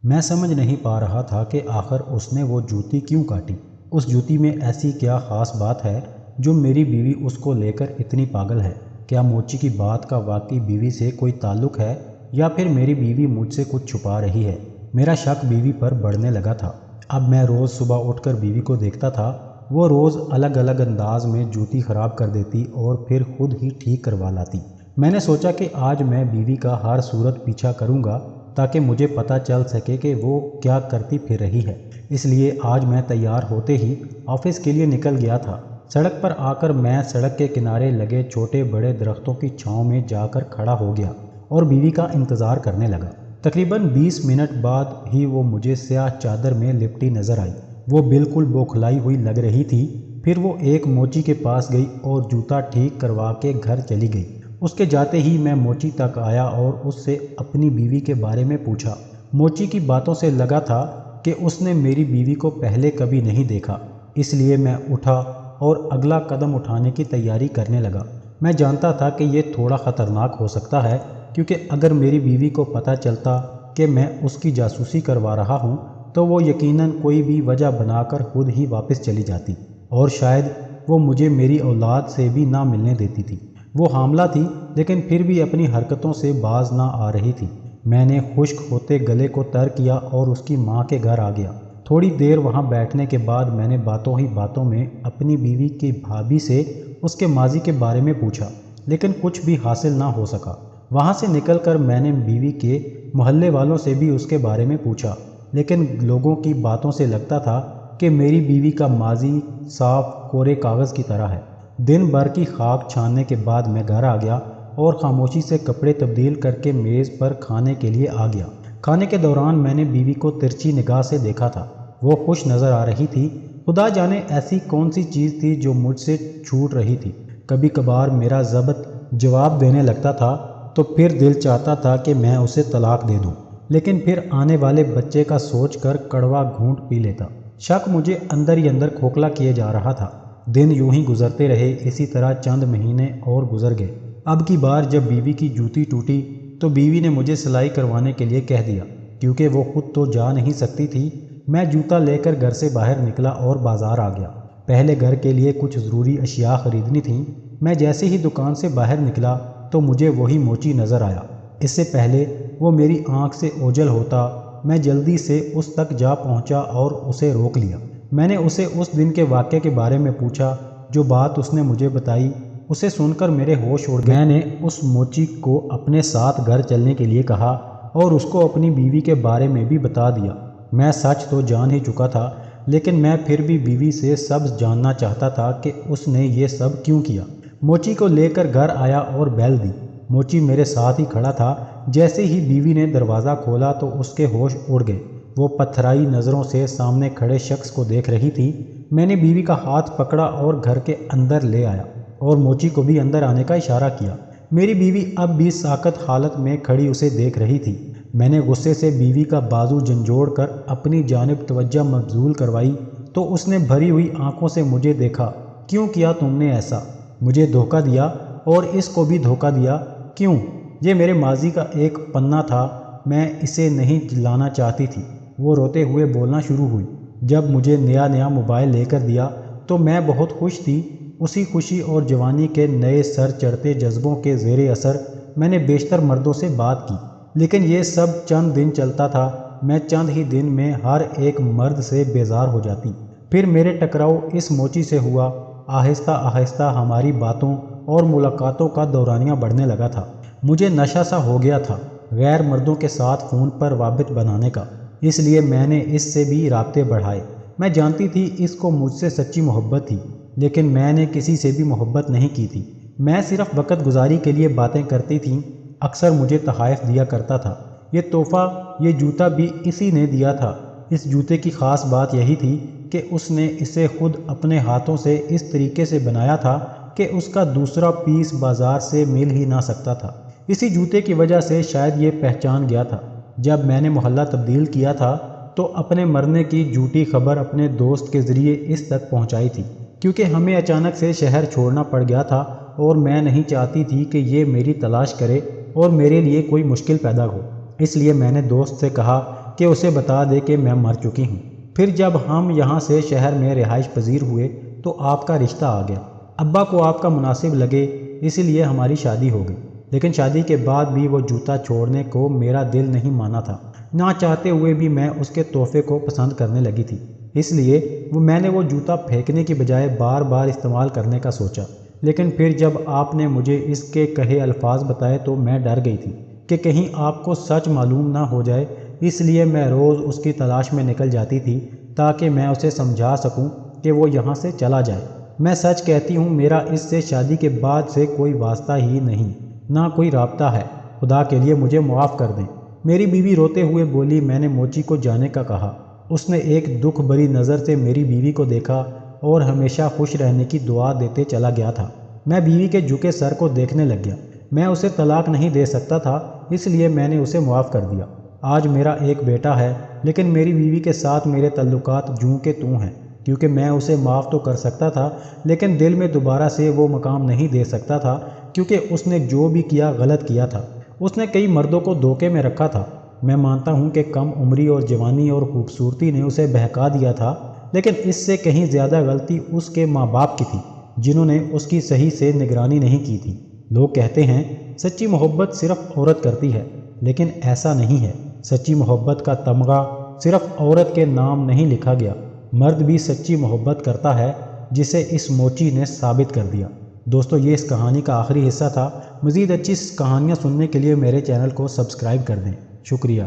میں سمجھ نہیں پا رہا تھا کہ آخر اس نے وہ جوتی کیوں کاٹی۔ اس جوتی میں ایسی کیا خاص بات ہے جو میری بیوی اس کو لے کر اتنی پاگل ہے؟ کیا موچی کی بات کا واقعی بیوی سے کوئی تعلق ہے یا پھر میری بیوی مجھ سے کچھ چھپا رہی ہے؟ میرا شک بیوی پر بڑھنے لگا تھا۔ اب میں روز صبح اٹھ کر بیوی کو دیکھتا تھا، وہ روز الگ الگ انداز میں جوتی خراب کر دیتی اور پھر خود ہی ٹھیک کروا لاتی۔ میں نے سوچا کہ آج میں بیوی کا ہر صورت پیچھا کروں گا تاکہ مجھے پتہ چل سکے کہ وہ کیا کرتی پھر رہی ہے۔ اس لیے آج میں تیار ہوتے ہی آفس کے لیے نکل گیا تھا۔ سڑک پر آ کر میں سڑک کے کنارے لگے چھوٹے بڑے درختوں کی چھاؤں میں جا کر کھڑا ہو گیا اور بیوی کا انتظار کرنے لگا۔ تقریباً 20 منٹ بعد ہی وہ مجھے سیاہ چادر میں لپٹی نظر آئی۔ وہ بالکل بوکھلائی ہوئی لگ رہی تھی۔ پھر وہ ایک موچی کے پاس گئی اور جوتا ٹھیک کروا کے گھر چلی گئی۔ اس کے جاتے ہی میں موچی تک آیا اور اس سے اپنی بیوی کے بارے میں پوچھا۔ موچی کی باتوں سے لگا تھا کہ اس نے میری بیوی کو پہلے کبھی نہیں دیکھا، اس لیے میں اٹھا اور اگلا قدم اٹھانے کی تیاری کرنے لگا۔ میں جانتا تھا کہ یہ تھوڑا خطرناک ہو سکتا ہے، کیونکہ اگر میری بیوی کو پتہ چلتا کہ میں اس کی جاسوسی کروا رہا ہوں تو وہ یقیناً کوئی بھی وجہ بنا کر خود ہی واپس چلی جاتی اور شاید وہ مجھے میری اولاد سے بھی نہ ملنے دیتی تھی۔ وہ حاملہ تھی لیکن پھر بھی اپنی حرکتوں سے باز نہ آ رہی تھی۔ میں نے خشک ہوتے گلے کو تر کیا اور اس کی ماں کے گھر آ گیا۔ تھوڑی دیر وہاں بیٹھنے کے بعد میں نے باتوں ہی باتوں میں اپنی بیوی کی بھابھی سے اس کے ماضی کے بارے میں پوچھا، لیکن کچھ بھی حاصل نہ ہو سکا۔ وہاں سے نکل کر میں نے بیوی کے محلے والوں سے بھی اس کے بارے میں پوچھا، لیکن لوگوں کی باتوں سے لگتا تھا کہ میری بیوی کا ماضی صاف کورے کاغذ کی طرح ہے۔ دن بھر کی خاک چھاننے کے بعد میں گھر آ گیا اور خاموشی سے کپڑے تبدیل کر کے میز پر کھانے کے لیے آ گیا۔ کھانے کے دوران میں نے بیوی کو ترچھی نگاہ سے دیکھا تھا۔ وہ خوش نظر آ رہی تھی۔ خدا جانے ایسی کون سی چیز تھی جو مجھ سے چھوٹ رہی تھی۔ کبھی کبھار میرا ضبط جواب دینے لگتا تھا تو پھر دل چاہتا تھا کہ میں اسے طلاق دے دوں، لیکن پھر آنے والے بچے کا سوچ کر کڑوا گھونٹ پی لیتا۔ شک مجھے اندر ہی اندر کھوکھلا کیے جا رہا تھا۔ دن یوں ہی گزرتے رہے، اسی طرح چند مہینے اور گزر گئے۔ اب کی بار جب بیوی کی جوتی ٹوٹی تو بیوی نے مجھے سلائی کروانے کے لیے کہہ دیا، کیونکہ وہ خود تو جا نہیں سکتی تھی۔ میں جوتا لے کر گھر سے باہر نکلا اور بازار آ گیا۔ پہلے گھر کے لیے کچھ ضروری اشیاء خریدنی تھیں۔ میں جیسے ہی دکان سے باہر نکلا تو مجھے وہی موچی نظر آیا۔ اس سے پہلے وہ میری آنکھ سے اوجھل ہوتا، میں جلدی سے اس تک جا پہنچا اور اسے روک لیا۔ میں نے اسے اس دن کے واقعے کے بارے میں پوچھا جو بات اس نے مجھے بتائی۔ اسے سن کر میرے ہوش اڑ گئے۔ میں نے اس موچی کو اپنے ساتھ گھر چلنے کے لیے کہا اور اس کو اپنی بیوی کے بارے میں بھی بتا دیا۔ میں سچ تو جان ہی چکا تھا، لیکن میں پھر بھی بیوی سے سب جاننا چاہتا تھا کہ اس نے یہ سب کیوں کیا۔ موچی کو لے کر گھر آیا اور بیل دی۔ موچی میرے ساتھ ہی کھڑا تھا۔ جیسے ہی بیوی نے دروازہ کھولا تو اس کے ہوش اڑ گئے۔ وہ پتھرائی نظروں سے سامنے کھڑے شخص کو دیکھ رہی تھی۔ میں نے بیوی کا ہاتھ پکڑا اور گھر کے اندر لے آیا اور موچی کو بھی اندر آنے کا اشارہ کیا۔ میری بیوی اب بھی ساکت حالت میں کھڑی اسے دیکھ رہی تھی۔ میں نے غصے سے بیوی کا بازو جھنجھوڑ کر اپنی جانب توجہ مبذول کروائی تو اس نے بھری ہوئی آنکھوں سے مجھے دیکھا۔ کیوں کیا تم نے ایسا؟ مجھے دھوکہ دیا اور اس کو بھی دھوکہ دیا؟ کیوں؟ یہ میرے ماضی کا ایک پنہ تھا، میں اسے نہیں لانا چاہتی تھی۔ وہ روتے ہوئے بولنا شروع ہوئی۔ جب مجھے نیا موبائل لے کر دیا تو میں بہت خوش تھی۔ اسی خوشی اور جوانی کے نئے سر چڑھتے جذبوں کے زیر اثر میں نے بیشتر مردوں سے بات کی، لیکن یہ سب چند دن چلتا تھا۔ میں چند ہی دن میں ہر ایک مرد سے بیزار ہو جاتی۔ پھر میرے ٹکراؤ اس موچی سے ہوا۔ آہستہ آہستہ ہماری باتوں اور ملاقاتوں کا دورانیہ بڑھنے لگا تھا۔ مجھے نشہ سا ہو گیا تھا غیر مردوں کے ساتھ فون پر رابط بنانے کا، اس لیے میں نے اس سے بھی رابطے بڑھائے۔ میں جانتی تھی اس کو مجھ سے سچی محبت تھی، لیکن میں نے کسی سے بھی محبت نہیں کی تھی۔ میں صرف وقت گزاری کے لیے باتیں کرتی تھیں۔ اکثر مجھے تحائف دیا کرتا تھا۔ یہ تحفہ، یہ جوتا بھی اسی نے دیا تھا۔ اس جوتے کی خاص بات یہی تھی کہ اس نے اسے خود اپنے ہاتھوں سے اس طریقے سے بنایا تھا کہ اس کا دوسرا پیس بازار سے مل ہی نہ سکتا تھا۔ اسی جوتے کی وجہ سے شاید یہ پہچان گیا تھا۔ جب میں نے محلہ تبدیل کیا تھا تو اپنے مرنے کی جھوٹی خبر اپنے دوست کے ذریعے اس تک پہنچائی تھی، کیونکہ ہمیں اچانک سے شہر چھوڑنا پڑ گیا تھا اور میں نہیں چاہتی تھی کہ یہ میری تلاش کرے اور میرے لیے کوئی مشکل پیدا ہو۔ اس لیے میں نے دوست سے کہا کہ اسے بتا دے کہ میں مر چکی ہوں۔ پھر جب ہم یہاں سے شہر میں رہائش پذیر ہوئے تو آپ کا رشتہ آ گیا۔ ابا کو آپ کا مناسب لگے اس لیے ہماری شادی ہو گئی، لیکن شادی کے بعد بھی وہ جوتا چھوڑنے کو میرا دل نہیں مانا تھا۔ نہ چاہتے ہوئے بھی میں اس کے تحفے کو پسند کرنے لگی تھی، اس لیے میں نے وہ جوتا پھینکنے کی بجائے بار بار استعمال کرنے کا سوچا۔ لیکن پھر جب آپ نے مجھے اس کے کہے الفاظ بتائے تو میں ڈر گئی تھی کہ کہیں آپ کو سچ معلوم نہ ہو جائے، اس لیے میں روز اس کی تلاش میں نکل جاتی تھی تاکہ میں اسے سمجھا سکوں کہ وہ یہاں سے چلا جائے۔ میں سچ کہتی ہوں، میرا اس سے شادی کے بعد سے کوئی واسطہ ہی نہیں، نہ کوئی رابطہ ہے۔ خدا کے لیے مجھے معاف کر دیں۔ میری بیوی روتے ہوئے بولی۔ میں نے موچی کو جانے کا کہا۔ اس نے ایک دکھ بھری نظر سے میری بیوی کو دیکھا اور ہمیشہ خوش رہنے کی دعا دیتے چلا گیا تھا۔ میں بیوی کے جھکے سر کو دیکھنے لگ گیا۔ میں اسے طلاق نہیں دے سکتا تھا، اس لیے میں نے اسے معاف کر دیا۔ آج میرا ایک بیٹا ہے، لیکن میری بیوی کے ساتھ میرے تعلقات جوں کے توں ہیں، کیونکہ میں اسے معاف تو کر سکتا تھا لیکن دل میں دوبارہ سے وہ مقام نہیں دے سکتا تھا، کیونکہ اس نے جو بھی کیا غلط کیا تھا۔ اس نے کئی مردوں کو دھوکے میں رکھا تھا۔ میں مانتا ہوں کہ کم عمری اور جوانی اور خوبصورتی نے اسے بہکا دیا تھا، لیکن اس سے کہیں زیادہ غلطی اس کے ماں باپ کی تھی، جنہوں نے اس کی صحیح سے نگرانی نہیں کی تھی۔ لوگ کہتے ہیں سچی محبت صرف عورت کرتی ہے، لیکن ایسا نہیں ہے۔ سچی محبت کا تمغہ صرف عورت کے نام نہیں لکھا گیا، مرد بھی سچی محبت کرتا ہے، جسے اس موچی نے ثابت کر دیا۔ دوستو، یہ اس کہانی کا آخری حصہ تھا۔ مزید اچھی کہانیاں سننے کے لیے میرے چینل کو سبسکرائب کر دیں۔ شکریہ۔